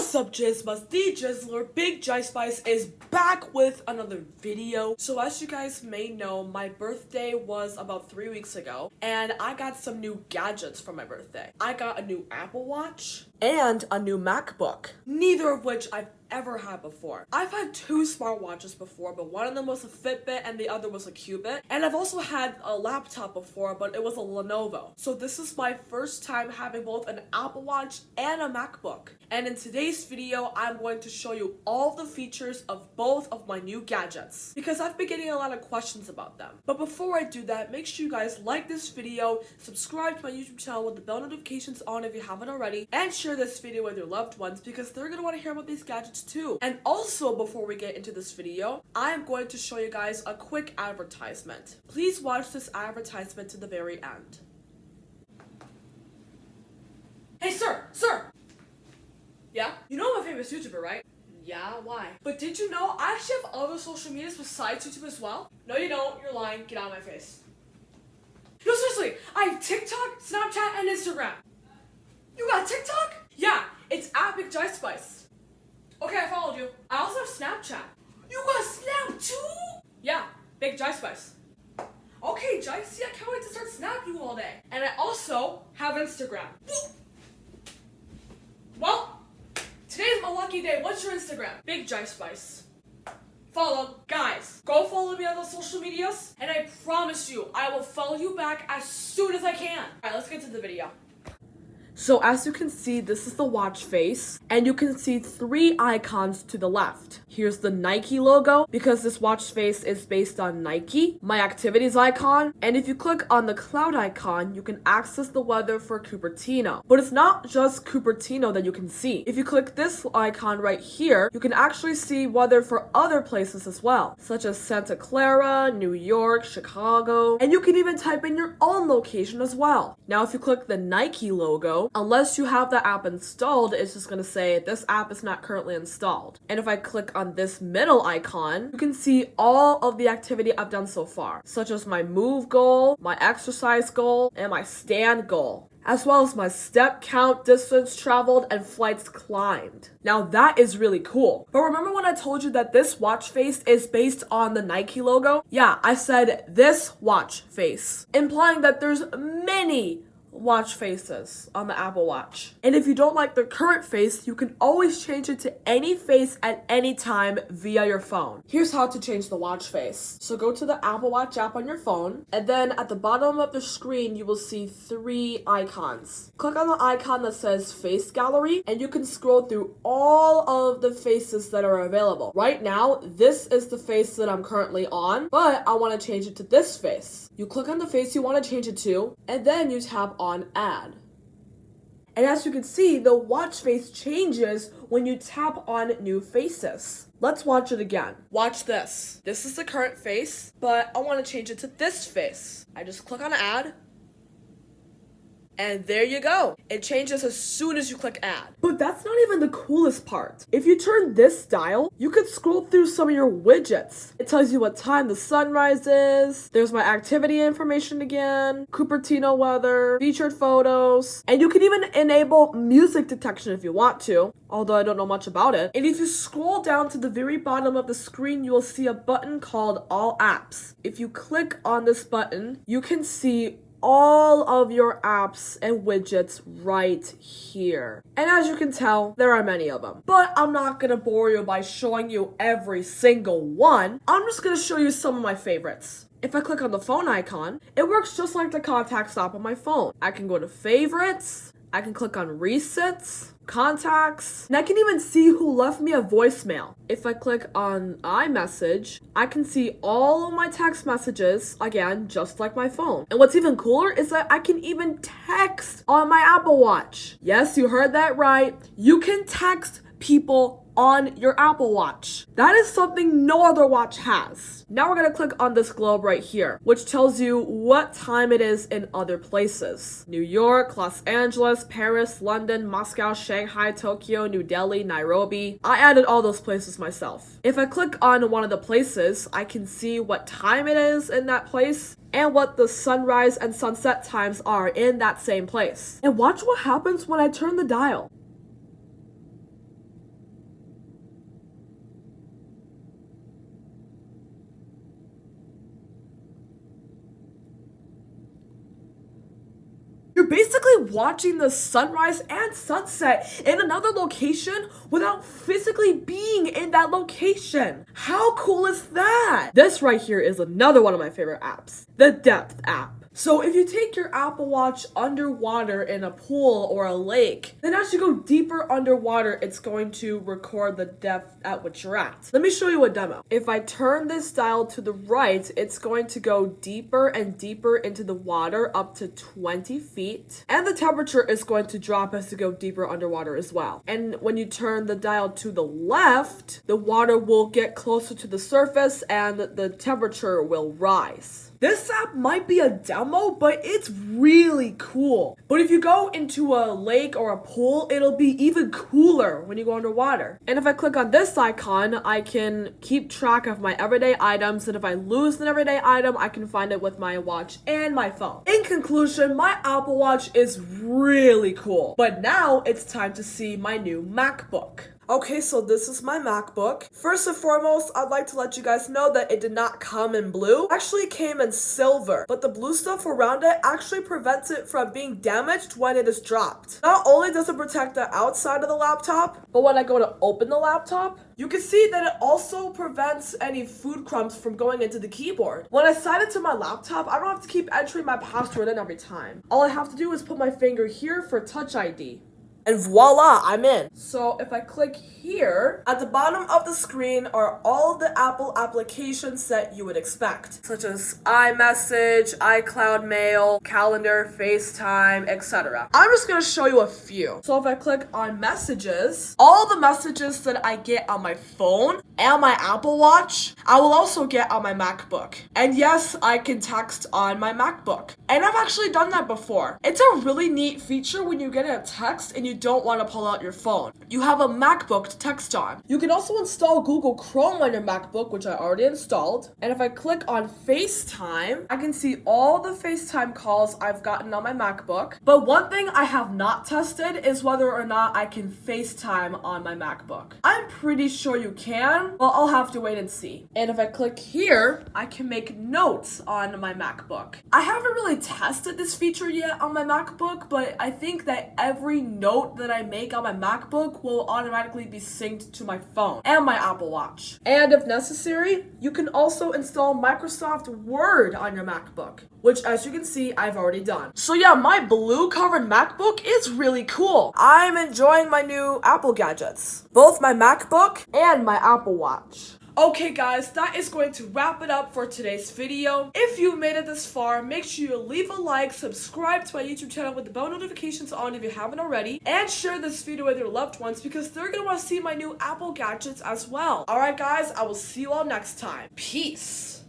What's up, Jizzmas? The Jizzler, Big Jice Spice, is back with another video. So as you guys may know, my birthday was about 3 weeks ago, and I got some new gadgets for my birthday. I got a new Apple Watch and a new MacBook, neither of which I've ever had before. I've had two smartwatches before, but one of them was a Fitbit and the other was a Cubit. And I've also had a laptop before, but it was a Lenovo. So this is my first time having both an Apple Watch and a MacBook. And in today's video, I'm going to show you all the features of both of my new gadgets, because I've been getting a lot of questions about them. But before I do that, make sure you guys like this video, subscribe to my YouTube channel with the bell notifications on if you haven't already, and share this video with your loved ones because they're going to want to hear about these gadgets too. And also, before we get into this video, I am going to show you guys a quick advertisement. Please watch this advertisement to the very end. Hey sir! Yeah? You know I'm a famous YouTuber, right? Yeah, why? But did you know I actually have other social medias besides YouTube as well? No you don't, you're lying, get out of my face. No seriously, I have TikTok, Snapchat, and Instagram. You got TikTok? Yeah, it's at Big Jice Spice. Okay, I followed you. I also have Snapchat. You got Snap too? Yeah, Big Jice Spice. Okay, Jice, I can't wait to start snapping you all day. And I also have Instagram. Well, today's my lucky day. What's your Instagram? Big Jice Spice. Follow. Guys, go follow me on those social medias, and I promise you, I will follow you back as soon as I can. Alright, let's get to the video. So as you can see, this is the watch face, and you can see three icons to the left. Here's the Nike logo, because this watch face is based on Nike, my activities icon, and if you click on the cloud icon, you can access the weather for Cupertino. But it's not just Cupertino that you can see. If you click this icon right here, you can actually see weather for other places as well, such as Santa Clara, New York, Chicago, and you can even type in your own location as well. Now if you click the Nike logo, unless you have the app installed, it's just going to say this app is not currently installed. And if I click on this middle icon, you can see all of the activity I've done so far, such as my move goal, my exercise goal, and my stand goal, as well as my step count, distance traveled, and flights climbed. Now that is really cool. But remember when I told you that this watch face is based on the Nike logo? Yeah, I said this watch face, implying that there's many watch faces on the Apple Watch. And if you don't like the current face, you can always change it to any face at any time via your phone. Here's how to change the watch face. So go to the Apple Watch app on your phone, and then at the bottom of the screen, you will see three icons. Click on the icon that says Face Gallery, and you can scroll through all of the faces that are available. Right now, this is the face that I'm currently on, but I want to change it to this face. You click on the face you want to change it to, and then you tap on Add. And as you can see, the watch face changes when you tap on new faces. Let's watch it again. Watch this. This is the current face, but I want to change it to this face. I just click on Add. And there you go. It changes as soon as you click Add. But that's not even the coolest part. If you turn this dial, you can scroll through some of your widgets. It tells you what time the sunrise is. There's my activity information again, Cupertino weather, featured photos, and you can even enable music detection if you want to, although I don't know much about it. And if you scroll down to the very bottom of the screen, you will see a button called All Apps. If you click on this button, you can see all of your apps and widgets right here. And as you can tell, there are many of them. But I'm not gonna bore you by showing you every single one. I'm just gonna show you some of my favorites. If I click on the phone icon, it works just like the contacts app on my phone. I can go to favorites, I can click on resets, contacts, and I can even see who left me a voicemail. If I click on iMessage, I can see all of my text messages, again, just like my phone. And what's even cooler is that I can even text on my Apple Watch. Yes, you heard that right. You can text people on your Apple Watch. That is something no other watch has. Now we're gonna click on this globe right here, which tells you what time it is in other places. New York, Los Angeles, Paris, London, Moscow, Shanghai, Tokyo, New Delhi, Nairobi. I added all those places myself. If I click on one of the places, I can see what time it is in that place and what the sunrise and sunset times are in that same place. And watch what happens when I turn the dial. you're basically watching the sunrise and sunset in another location without physically being in that location. How cool is that? This right here is another one of my favorite apps, the Depth app. So if you take your Apple Watch underwater in a pool or a lake, then as you go deeper underwater, it's going to record the depth at which you're at. Let me show you a demo. If I turn this dial to the right, it's going to go deeper and deeper into the water up to 20 feet. And the temperature is going to drop as you go deeper underwater as well. And when you turn the dial to the left, the water will get closer to the surface and the temperature will rise. This app might be a demo, but it's really cool. But if you go into a lake or a pool, it'll be even cooler when you go underwater. And if I click on this icon, I can keep track of my everyday items. And if I lose an everyday item, I can find it with my watch and my phone. In conclusion, my Apple Watch is really cool. But now it's time to see my new MacBook. Okay, so this is my MacBook. First and foremost, I'd like to let you guys know that it did not come in blue. It actually came in silver, but the blue stuff around it actually prevents it from being damaged when it is dropped. Not only does it protect the outside of the laptop, but when I go to open the laptop, you can see that it also prevents any food crumbs from going into the keyboard. When I sign into my laptop, I don't have to keep entering my password in every time. All I have to do is put my finger here for Touch ID. And voila, I'm in. So if I click here, at the bottom of the screen are all the Apple applications that you would expect, such as iMessage, iCloud Mail, Calendar, FaceTime, etc. I'm just gonna show you a few. So if I click on Messages, all the messages that I get on my phone and my Apple Watch, I will also get on my MacBook. And yes, I can text on my MacBook. And I've actually done that before. It's a really neat feature when you get a text and you don't want to pull out your phone. You have a MacBook to text on. You can also install Google Chrome on your MacBook, which I already installed. And if I click on FaceTime, I can see all the FaceTime calls I've gotten on my MacBook. But one thing I have not tested is whether or not I can FaceTime on my MacBook. I'm pretty sure you can. Well, I'll have to wait and see. And if I click here, I can make notes on my MacBook. I haven't really tested this feature yet on my MacBook, but I think that every note that I make on my MacBook will automatically be synced to my phone and my Apple Watch. And if necessary, you can also install Microsoft Word on your MacBook, which as you can see, I've already done. So yeah, my blue covered MacBook is really cool. I'm enjoying my new Apple gadgets, both my MacBook and my Apple Watch. Okay guys, that is going to wrap it up for today's video. If you made it this far, make sure you leave a like, subscribe to my YouTube channel with the bell notifications on if you haven't already, and share this video with your loved ones because they're going to want to see my new Apple gadgets as well. Alright guys, I will see you all next time. Peace!